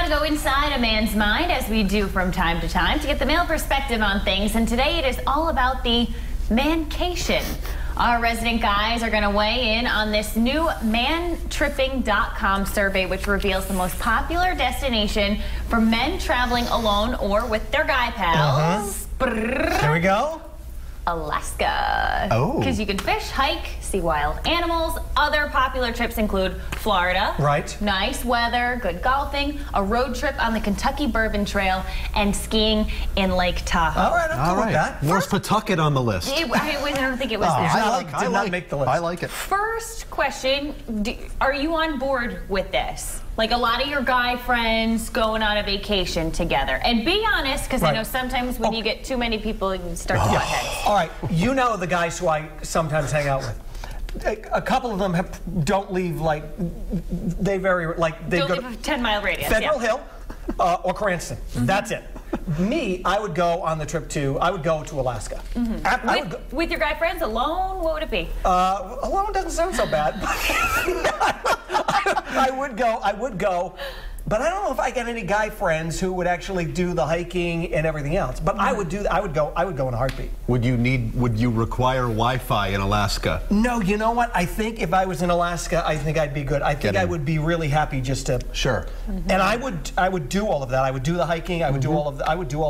gotta go inside a man's mind, as we do from time to time, to get the male perspective on things. And today it is all about the mancation. Our resident guys are going to weigh in on this new mantripping.com survey, which reveals the most popular destination for men traveling alone or with their guy pals. Here we go. Alaska. Oh. Because you can fish, hike, see wild animals. Other popular trips include Florida. Right. Nice weather, good golfing, a road trip on the Kentucky Bourbon Trail, and skiing in Lake Tahoe. All right, I'm cool with that. Where's Pawtucket on the list? I don't think it was there. Did not make the list. I like it. First question, are you on board with this? Like a lot of your guy friends going on a vacation together. And be honest, because I know sometimes when you get too many people, you start to butt heads. All right, you know the guys who I sometimes hang out with. A couple of them don't leave, like, they vary, like, they Don't go leave a 10-mile radius. Federal Hill or Cranston. That's it. Me, I would go on the trip I would go to Alaska. I would go, with your guy friends, alone, what would it be? alone doesn't sound so bad. I would go, but I don't know if I get any guy friends who would actually do the hiking and everything else. But I would do that. I would go in a heartbeat. Would you require Wi-Fi in Alaska? No, you know what? I think if I was in Alaska, I think I'd be good. I think I would be really happy just to. Sure. And I would do all of that. I would do the hiking. I would do all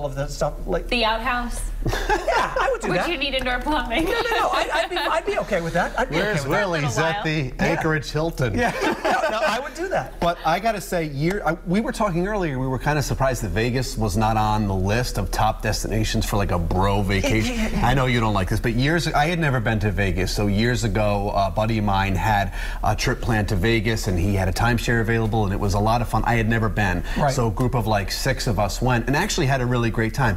of that stuff. Like The outhouse? yeah, I would do that. Would you need indoor plumbing? No, I'd be okay with that. I'd be okay Where's with that. Willie? He's at the Anchorage Hilton. Yeah, no, I would do that. But I got to say, we were talking earlier, we were kind of surprised that Vegas was not on the list of top destinations for like a bro vacation. I know you don't like this, but I had never been to Vegas, so years ago, a buddy of mine had a trip planned to Vegas, and he had a timeshare available, and it was a lot of fun. I had never been, so a group of like 6 of us went, and actually had a really great time.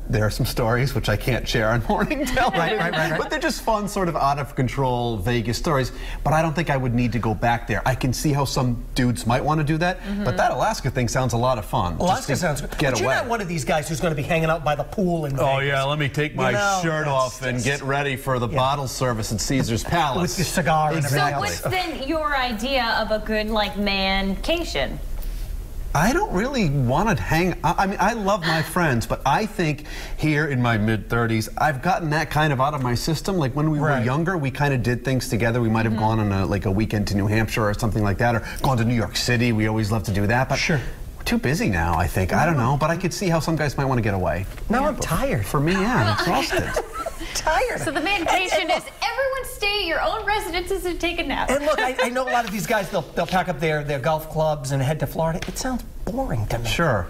There are some stories which I can't share on Morning Tell. Right. But they're just fun, sort of out of control Vegas stories. But I don't think I would need to go back there. I can see how some dudes might want to do that, but that Alaska thing sounds a lot of fun. Alaska sounds good. But you're not one of these guys who's going to be hanging out by the pool in Vegas. Oh yeah, let me take my shirt off and get ready for the bottle service at Caesar's Palace. With your cigar and everything else. So what's then your idea of a good, like, mancation? I don't really want to I mean, I love my friends, but I think here in my mid-30s, I've gotten that kind of out of my system. Like when we were younger, we kind of did things together. We might have gone on a weekend to New Hampshire or something like that, or gone to New York City. We always loved to do that. But we're too busy now, I think. I don't know, but I could see how some guys might want to get away. Now I'm tired. For me, yeah, I'm exhausted. Tired. So the mancation is everyone stay at your own residences and take a nap. And look, I know a lot of these guys, they'll pack up their golf clubs and head to Florida. It sounds boring to me. Sure.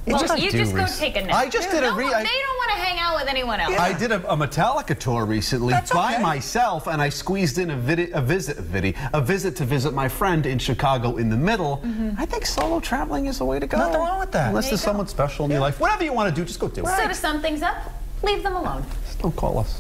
Well, you just go take a nap. I just did they don't want to hang out with anyone else. I did a Metallica tour recently by myself, and I squeezed in a visit to visit my friend in Chicago in the middle. I think solo traveling is the way to go. Nothing wrong with that. Unless there's someone special in your life. Whatever you want to do, just go do it. So to sum things up, leave them alone. Don't call us.